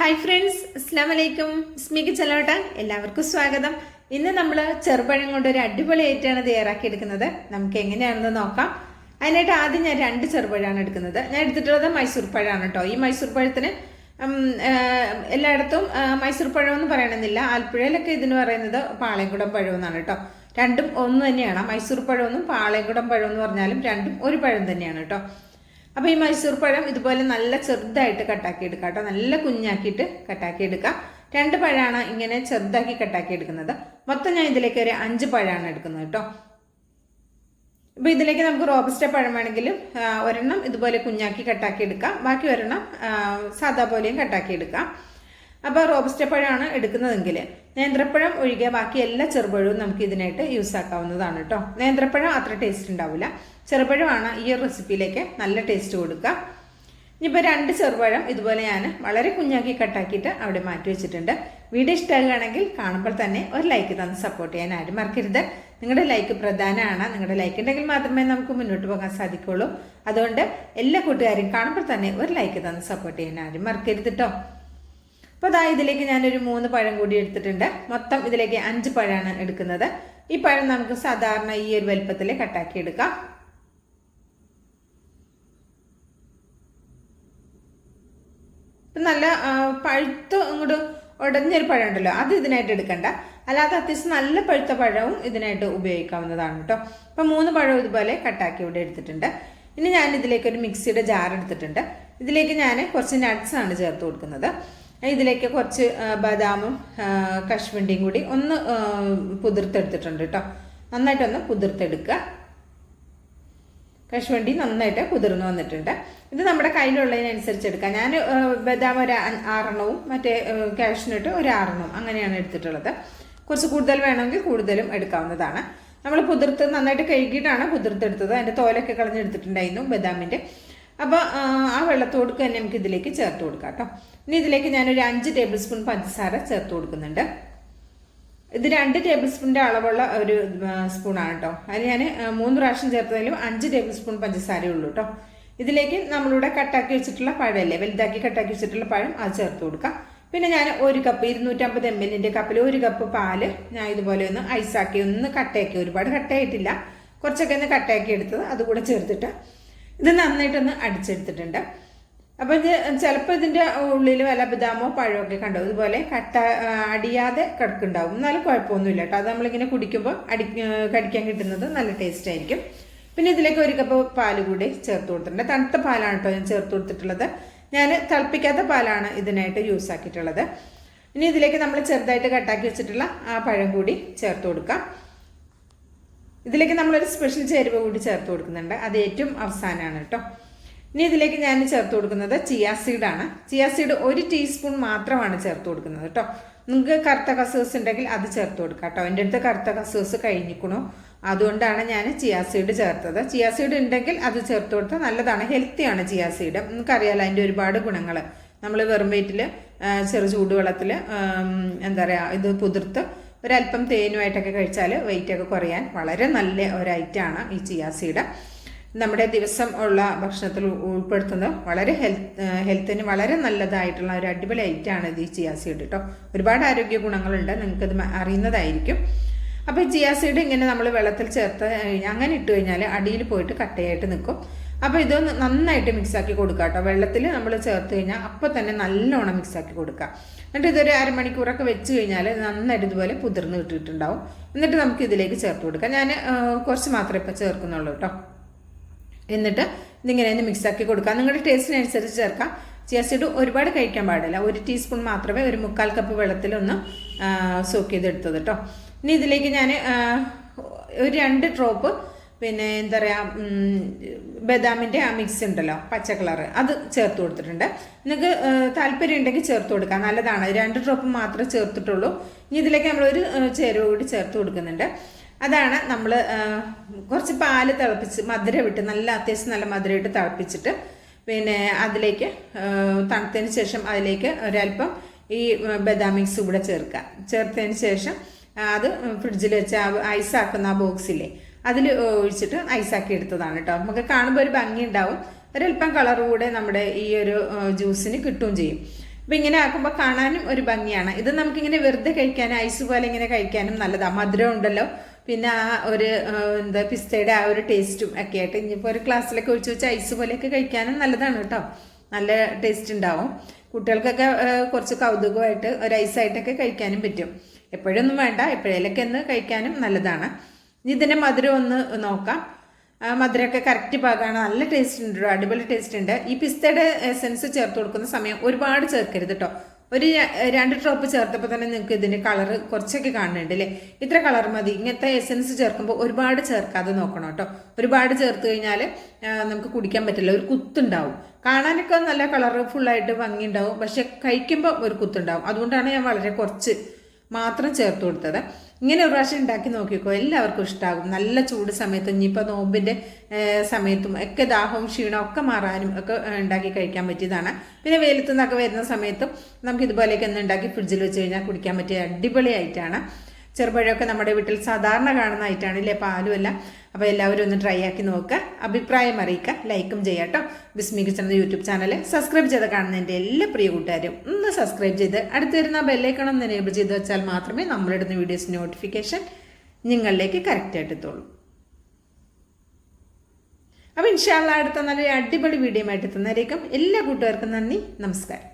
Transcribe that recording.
Hi friends, അസ്സാം വലൈക്കും. സ്മിക്ക് ചെലോട്ട, എല്ലാവർക്കും സ്വാഗതം. ഇന്ന് നമ്മൾ ചെറുപഴം കൊണ്ട് ഒരു അടിപൊളിയായിട്ടാണ് തയ്യാറാക്കിയെടുക്കുന്നത്. നമുക്ക് എങ്ങനെയാണെന്ന് നോക്കാം. അതിനായിട്ട് ആദ്യം ഞാൻ 2 ചെറുപഴമാണ് എടുക്കുന്നത്. ഞാൻ എടുത്തിട്ടുള്ളത് മൈസൂർ പഴമാണ് കേട്ടോ. ഈ മൈസൂർ പഴത്തിന് എല്ലായിടത്തും മൈസൂർ പഴം എന്ന് പറയണമെന്നില്ല. ആലപ്പുഴയിലൊക്കെ ഇതിന് പറയുന്നത് പാളയംകുടം പഴം എന്നാണ് കേട്ടോ. രണ്ടും ഒന്ന് തന്നെയാണ്. മൈസൂർ പഴമെന്നും പാളയംകുടം പഴം എന്ന് പറഞ്ഞാലും രണ്ടും ഒരു പഴം തന്നെയാണ് കേട്ടോ. അപ്പോൾ ഈ മൈസൂർ പഴം ഇതുപോലെ നല്ല ചെറുതായിട്ട് കട്ടാക്കി എടുക്കാം കേട്ടോ. നല്ല കുഞ്ഞാക്കിയിട്ട് കട്ടാക്കി എടുക്കാം. 2 പഴമാണ് ഇങ്ങനെ ചെറുതാക്കി കട്ടാക്കി എടുക്കുന്നത്. മൊത്തം ഞാൻ ഇതിലേക്ക് ഒരു 5 പഴമാണ് എടുക്കുന്നത് കേട്ടോ. അപ്പോൾ ഇതിലേക്ക് നമുക്ക് റോബസ്റ്റ പഴം വേണമെങ്കിലും ഒരെണ്ണം ഇതുപോലെ കുഞ്ഞാക്കി കട്ടാക്കി എടുക്കാം. ബാക്കി ഒരെണ്ണം സാധാ പോലെയും കട്ടാക്കി എടുക്കാം. അപ്പോൾ റോബസ്റ്റ പഴമാണ് എടുക്കുന്നതെങ്കിൽ നേന്ത്രപ്പഴം ഒഴികെ ബാക്കി എല്ലാ ചെറുപഴവും നമുക്ക് ഇതിനായിട്ട് യൂസ് ആക്കാവുന്നതാണ് കേട്ടോ. നേന്ത്രപ്പഴം അത്ര ടേസ്റ്റ് ഉണ്ടാവില്ല. ചെറുപഴമാണ് ഈ റെസിപ്പിയിലേക്ക് നല്ല ടേസ്റ്റ് കൊടുക്കുക. ഇനിയിപ്പോൾ 2 ചെറുപഴം ഇതുപോലെ ഞാൻ വളരെ കുഞ്ഞാക്കി കട്ടാക്കിയിട്ട് അവിടെ മാറ്റി വെച്ചിട്ടുണ്ട്. വീഡിയോ ഇഷ്ടമാകുകയാണെങ്കിൽ കാണുമ്പോൾ തന്നെ ഒരു ലൈക്ക് തന്ന് സപ്പോർട്ട് ചെയ്യാൻ ആരും മറക്കരുത്. നിങ്ങളുടെ ലൈക്ക് പ്രധാനമാണ്. നിങ്ങളുടെ ലൈക്ക് ഉണ്ടെങ്കിൽ മാത്രമേ നമുക്ക് മുന്നോട്ട് പോകാൻ സാധിക്കുള്ളൂ. അതുകൊണ്ട് എല്ലാ കൂട്ടുകാരും കാണുമ്പോൾ തന്നെ ഒരു ലൈക്ക് തന്ന് സപ്പോർട്ട് ചെയ്യാൻ ആരും മറക്കരുത് കേട്ടോ. അപ്പോൾ അതാ ഇതിലേക്ക് ഞാനൊരു 3 പഴം കൂടി എടുത്തിട്ടുണ്ട്. മൊത്തം ഇതിലേക്ക് 5 പഴമാണ് എടുക്കുന്നത്. ഈ പഴം നമുക്ക് സാധാരണ ഈ ഒരു വലുപ്പത്തിൽ കട്ടാക്കി എടുക്കാം. നല്ല പഴുത്ത് ഇങ്ങോട്ട് ഉടഞ്ഞൊരു പഴം ഉണ്ടല്ലോ, അത് ഇതിനായിട്ട് എടുക്കണ്ട. അല്ലാതെ അത്യാവശ്യം നല്ല പഴുത്ത പഴവും ഇതിനായിട്ട് ഉപയോഗിക്കാവുന്നതാണ് കേട്ടോ. അപ്പം 3 പഴവും ഇതുപോലെ കട്ടാക്കി ഇവിടെ എടുത്തിട്ടുണ്ട്. ഇനി ഞാൻ ഇതിലേക്ക് ഒരു മിക്സിയുടെ ജാർ എടുത്തിട്ടുണ്ട്. ഇതിലേക്ക് ഞാൻ കുറച്ച് നട്ട്സാണ് ചേർത്ത് കൊടുക്കുന്നത്. ഇതിലേക്ക് കുറച്ച് ബദാമും കശുവണ്ടിയും കൂടി ഒന്ന് കുതിർത്തെടുത്തിട്ടുണ്ട് കേട്ടോ. നന്നായിട്ടൊന്ന് കുതിർത്തെടുക്കുക. കശുവണ്ടി നന്നായിട്ട് കുതിർന്ന് വന്നിട്ടുണ്ട്. ഇത് നമ്മുടെ കയ്യിലുള്ളതിനനുസരിച്ച് എടുക്കാം. ഞാൻ ബദാം ഒരു 6 മറ്റേ കാഷ്നട്ട് ഒരു 6 അങ്ങനെയാണ് എടുത്തിട്ടുള്ളത്. കുറച്ച് കൂടുതൽ വേണമെങ്കിൽ കൂടുതലും എടുക്കാവുന്നതാണ്. നമ്മൾ കുതിർത്ത് നന്നായിട്ട് കഴുകിയിട്ടാണ് കുതിർത്തെടുത്തത്. അതിൻ്റെ തോലൊക്കെ കളഞ്ഞെടുത്തിട്ടുണ്ടായിരുന്നു ബദാമിൻ്റെ. അപ്പോൾ ആ വെള്ളത്തോടുക്ക് തന്നെ നമുക്ക് ഇതിലേക്ക് ചേർത്ത് കൊടുക്കാം കേട്ടോ. ഇനി ഇതിലേക്ക് ഞാനൊരു 5 ടേബിൾ സ്പൂൺ പഞ്ചസാര ചേർത്ത് കൊടുക്കുന്നുണ്ട്. ഇത് 2 ടേബിൾ സ്പൂണിൻ്റെ അളവുള്ള ഒരു സ്പൂണാണ് കേട്ടോ. അതിന് ഞാൻ 3 പ്രാവശ്യം ചേർത്തതിലും 5 ടേബിൾ സ്പൂൺ പഞ്ചസാരയേ ഉള്ളൂ കേട്ടോ. ഇതിലേക്ക് നമ്മളിവിടെ കട്ടാക്കി വെച്ചിട്ടുള്ള പഴമല്ലേ, വലുതാക്കി കട്ടാക്കി വെച്ചിട്ടുള്ള പഴം അത് ചേർത്ത് കൊടുക്കാം. പിന്നെ ഞാൻ 1 കപ്പ് 250 ml കപ്പിൽ 1 കപ്പ് പാല് ഞാൻ ഇതുപോലെ ഒന്ന് ഐസാക്കി ഒന്ന് കട്ടയാക്കി, ഒരുപാട് കട്ടയായിട്ടില്ല, കുറച്ചൊക്കെ ഒന്ന് കട്ടയാക്കി എടുത്തത് അതുകൂടെ ചേർത്തിട്ട് ഇത് നന്നായിട്ടൊന്ന് അടിച്ചെടുത്തിട്ടുണ്ട്. അപ്പോൾ ഇത് ചിലപ്പോൾ ഇതിൻ്റെ ഉള്ളിൽ വല്ല ബദാമോ പഴമോ ഒക്കെ കണ്ടോ ഇതുപോലെ അടിയാതെ കിടക്കുന്നുണ്ടാവും. എന്നാലും കുഴപ്പമൊന്നുമില്ല കേട്ടോ. അത് നമ്മളിങ്ങനെ കുടിക്കുമ്പോൾ കടിക്കാൻ കിട്ടുന്നത് നല്ല ടേസ്റ്റ് ആയിരിക്കും. പിന്നെ ഇതിലേക്ക് 1 കപ്പ് പാല് കൂടി ചേർത്ത് കൊടുത്തിട്ടുണ്ട്. തണുത്ത പാലാണ് കേട്ടോ ഞാൻ ചേർത്ത് കൊടുത്തിട്ടുള്ളത്. ഞാൻ തിളപ്പിക്കാത്ത പാലാണ് ഇതിനായിട്ട് യൂസ് ആക്കിയിട്ടുള്ളത്. ഇനി ഇതിലേക്ക് നമ്മൾ ചെറുതായിട്ട് കട്ടാക്കി വെച്ചിട്ടുള്ള ആ പഴം കൂടി ചേർത്ത് കൊടുക്കാം. ഇതിലേക്ക് നമ്മളൊരു സ്പെഷ്യൽ ചേരുവ കൂടി ചേർത്ത് കൊടുക്കുന്നുണ്ട്. അത് ഏറ്റവും അവസാനമാണ് കേട്ടോ. ഇനി ഇതിലേക്ക് ഞാൻ ചേർത്ത് കൊടുക്കുന്നത് ചിയാ സീഡാണ്. ചിയാ സീഡ് 1 ടീസ്പൂൺ മാത്രമാണ് ചേർത്ത് കൊടുക്കുന്നത് കേട്ടോ. നിങ്ങൾക്ക് കറുത്ത കസൂസ് ഉണ്ടെങ്കിൽ അത് ചേർത്ത് കൊടുക്കാം കേട്ടോ. എൻ്റെ അടുത്ത് കറുത്ത കസൂസ് കഴിഞ്ഞിക്കണോ, അതുകൊണ്ടാണ് ഞാൻ ചിയാ സീഡ് ചേർത്തത്. ചിയാ സീഡ് ഉണ്ടെങ്കിൽ അത് ചേർത്ത് കൊടുത്താൽ നല്ലതാണ്. ഹെൽത്തിയാണ് ചിയാ സീഡ്. നമുക്കറിയാലോ അതിൻ്റെ ഒരുപാട് ഗുണങ്ങൾ. നമ്മൾ വെറും വയറ്റിൽ ചെറു ചൂടുവെള്ളത്തിൽ എന്താ പറയുക ഇത് കുതിർത്ത് ഒരല്പം തേനുമായിട്ടൊക്കെ കഴിച്ചാൽ വെയിറ്റൊക്കെ കുറയാൻ വളരെ നല്ല ഒരു ഐറ്റമാണ് ഈ ചിയാ സീഡ്. നമ്മുടെ ദിവസം ഉള്ള ഭക്ഷണത്തിൽ ഉൾപ്പെടുത്തുന്നത് വളരെ ഹെൽത്തിന് വളരെ നല്ലതായിട്ടുള്ള ഒരു അടിപൊളി ഐറ്റമാണ് ഇത് ഈ ചിയാ സീഡ് കേട്ടോ. ഒരുപാട് ആരോഗ്യ ഗുണങ്ങളുണ്ട്, നിങ്ങൾക്കത് അറിയുന്നതായിരിക്കും. അപ്പോൾ ഈ ചിയാ സീഡ് ഇങ്ങനെ നമ്മൾ വെള്ളത്തിൽ ചേർത്ത് അങ്ങനെ ഇട്ട് കഴിഞ്ഞാൽ അടിയിൽ പോയിട്ട് കട്ടയായിട്ട് നിൽക്കും. അപ്പോൾ ഇതൊന്ന് നന്നായിട്ട് മിക്സാക്കി കൊടുക്കുക കേട്ടോ. വെള്ളത്തിൽ നമ്മൾ ചേർത്ത് കഴിഞ്ഞാൽ അപ്പോൾ തന്നെ നല്ലോണം മിക്സാക്കി കൊടുക്കുക. എന്നിട്ട് ഇതൊരു അരമണിക്കൂറൊക്കെ വെച്ച് കഴിഞ്ഞാൽ നന്നായിട്ട് ഇതുപോലെ കുതിർന്ന് കിട്ടിയിട്ടുണ്ടാവും. എന്നിട്ട് നമുക്ക് ഇതിലേക്ക് ചേർത്ത് കൊടുക്കാം. ഞാൻ കുറച്ച് മാത്രമേ ഇപ്പോൾ ചേർക്കുന്നുള്ളൂ കേട്ടോ. എന്നിട്ട് ഇതിങ്ങനെ ഒന്ന് മിക്സാക്കി കൊടുക്കാം. നിങ്ങളുടെ ടേസ്റ്റിനനുസരിച്ച് ചേർക്കാം. ചിയാ സീഡ് ഒരുപാട് കഴിക്കാൻ പാടില്ല. 1 ടീസ്പൂൺ മാത്രമേ ഒരു 3/4 കപ്പ് വെള്ളത്തിലൊന്ന് സോക്ക് ചെയ്തെടുത്തത് കേട്ടോ. ഇനി ഇതിലേക്ക് ഞാൻ ഒരു 2 ഡ്രോപ്പ് പിന്നെ എന്താ പറയുക ബദാമിൻ്റെ ആ മിക്സ് ഉണ്ടല്ലോ പച്ച കളറ്, അത് ചേർത്ത് കൊടുത്തിട്ടുണ്ട്. നിങ്ങൾക്ക് താല്പര്യം ഉണ്ടെങ്കിൽ ചേർത്ത് കൊടുക്കാം, നല്ലതാണ്. 2 ഡ്രോപ്പ് മാത്രമേ ചേർത്തിട്ടുള്ളൂ. ഇനി ഇതിലേക്ക് നമ്മളൊരു ചേരുവ കൂടി ചേർത്ത് കൊടുക്കുന്നുണ്ട്. അതാണ് നമ്മൾ കുറച്ച് പാല് തിളപ്പിച്ച് മധുരം ഇട്ട് അത്യാവശ്യം നല്ല മധുരം ഇട്ട് തിളപ്പിച്ചിട്ട് പിന്നെ അതിലേക്ക് തണുത്തതിന് ശേഷം അതിലേക്ക് ഒരല്പം ഈ ബദാം മിക്സ് കൂടെ ചേർത്തതിന് ശേഷം അത് ഫ്രിഡ്ജിൽ വെച്ച് ഐസാക്കുന്ന ആ ബോക്സില്ലേ അതിൽ ഒഴിച്ചിട്ട് ഐസാക്കി എടുത്തതാണ് കേട്ടോ. നമുക്ക് കാണുമ്പോൾ ഒരു ഭംഗി ഉണ്ടാവും. ഒരല്പം കളർ കൂടെ നമ്മുടെ ഈ ഒരു ജ്യൂസിന് കിട്ടുകയും ചെയ്യും. അപ്പം ഇങ്ങനെ ആക്കുമ്പോൾ കാണാനും ഒരു ഭംഗിയാണ്. ഇത് നമുക്കിങ്ങനെ വെറുതെ കഴിക്കാനും ഐസ് പോലെ ഇങ്ങനെ കഴിക്കാനും നല്ലതാണ്. മധുരം ഉണ്ടല്ലോ, പിന്നെ ആ ഒരു എന്താ പിസ്തയുടെ ആ ഒരു ടേസ്റ്റും ഒക്കെ ആയിട്ട് ഇനിയിപ്പോൾ ഒരു ഗ്ലാസ്സിലൊക്കെ ഒഴിച്ച് വെച്ച് ഐസ് പോലെയൊക്കെ കഴിക്കാനും നല്ലതാണ് കേട്ടോ. നല്ല ടേസ്റ്റ് ഉണ്ടാവും. കുട്ടികൾക്കൊക്കെ കുറച്ച് കൗതുകമായിട്ട് ഒരു ഐസായിട്ടൊക്കെ കഴിക്കാനും പറ്റും. എപ്പോഴൊന്നും വേണ്ട, എപ്പോഴേലൊക്കെ ഒന്ന് കഴിക്കാനും നല്ലതാണ്. ഇതിൻ്റെ മധുരം ഒന്ന് നോക്കാം. മധുരമൊക്കെ കറക്റ്റ് പാകമാണ്. നല്ല ടേസ്റ്റ് ഉണ്ട്, അടിപൊളി ടേസ്റ്റ് ഉണ്ട്. ഈ പിസ്തയുടെ എസൻസ് ചേർത്ത് കൊടുക്കുന്ന സമയം ഒരുപാട് ചേർക്കരുത് കേട്ടോ. ഒരു 2 ഡ്രോപ്പ് ചേർത്തപ്പോൾ തന്നെ നിങ്ങൾക്ക് ഇതിൻ്റെ കളറ് കുറച്ചൊക്കെ കാണുന്നുണ്ട് അല്ലേ. ഇത്ര കളർ മതി. ഇങ്ങനത്തെ എസൻസ് ചേർക്കുമ്പോൾ ഒരുപാട് ചേർക്കാതെ നോക്കണം കേട്ടോ. ഒരുപാട് ചേർത്ത് കഴിഞ്ഞാൽ നമുക്ക് കുടിക്കാൻ പറ്റില്ല, ഒരു കുത്തുണ്ടാവും. കാണാനൊക്കെ നല്ല കളർഫുള്ളായിട്ട് ഭംഗിയുണ്ടാവും, പക്ഷെ കഴിക്കുമ്പോൾ ഒരു കുത്തുണ്ടാവും. അതുകൊണ്ടാണ് ഞാൻ വളരെ കുറച്ച് മാത്രം ചേർത്ത് കൊടുത്തത്. ഇങ്ങനെ ഒരു പ്രാവശ്യം ഉണ്ടാക്കി നോക്കിക്കോ, എല്ലാവർക്കും ഇഷ്ടമാകും. നല്ല ചൂട് സമയത്ത്, ഇനിയിപ്പോൾ നോമ്പിൻ്റെ സമയത്തും ഒക്കെ ദാഹവും ക്ഷീണവും ഒക്കെ മാറാനും ഒക്കെ ഉണ്ടാക്കി കഴിക്കാൻ പറ്റിയതാണ്. പിന്നെ വെയിലത്തു നിന്നൊക്കെ വരുന്ന സമയത്തും നമുക്ക് ഇതുപോലെയൊക്കെ ഒന്ന് ഉണ്ടാക്കി ഫ്രിഡ്ജിൽ വെച്ച് കഴിഞ്ഞാൽ കുടിക്കാൻ പറ്റിയ അടിപൊളിയായിട്ടാണ്. ചെറുപഴമൊക്കെ നമ്മുടെ വീട്ടിൽ സാധാരണ കാണുന്നതായിട്ടാണ് അല്ലേ, പാലുമല്ല. അപ്പോൾ എല്ലാവരും ഒന്ന് ട്രൈ ആക്കി നോക്കുക, അഭിപ്രായം അറിയിക്കുക, ലൈക്കും ചെയ്യാം കേട്ടോ. ബിസ്മി കിച്ചൺ യൂട്യൂബ് ചാനൽ സബ്സ്ക്രൈബ് ചെയ്ത് കാണുന്ന എൻ്റെ എല്ലാ പ്രിയ കൂട്ടുകാരും ഒന്ന് സബ്സ്ക്രൈബ് ചെയ്ത് അടുത്ത് വരുന്ന ബെല്ലൈക്കൺ ഒന്ന് എനേബിൾ ചെയ്ത് വെച്ചാൽ മാത്രമേ നമ്മളിടുന്ന വീഡിയോസ് നോട്ടിഫിക്കേഷൻ നിങ്ങളിലേക്ക് കറക്റ്റായിട്ട് എത്തുള്ളൂ. അപ്പോൾ ഇൻഷാ അല്ലാഹ് അടുത്ത നല്ലൊരു അടിപൊളി വീഡിയോ ആയിട്ട് എത്തുന്നതായിരിക്കും. എല്ലാ കൂട്ടുകാർക്കും നന്ദി, നമസ്കാരം.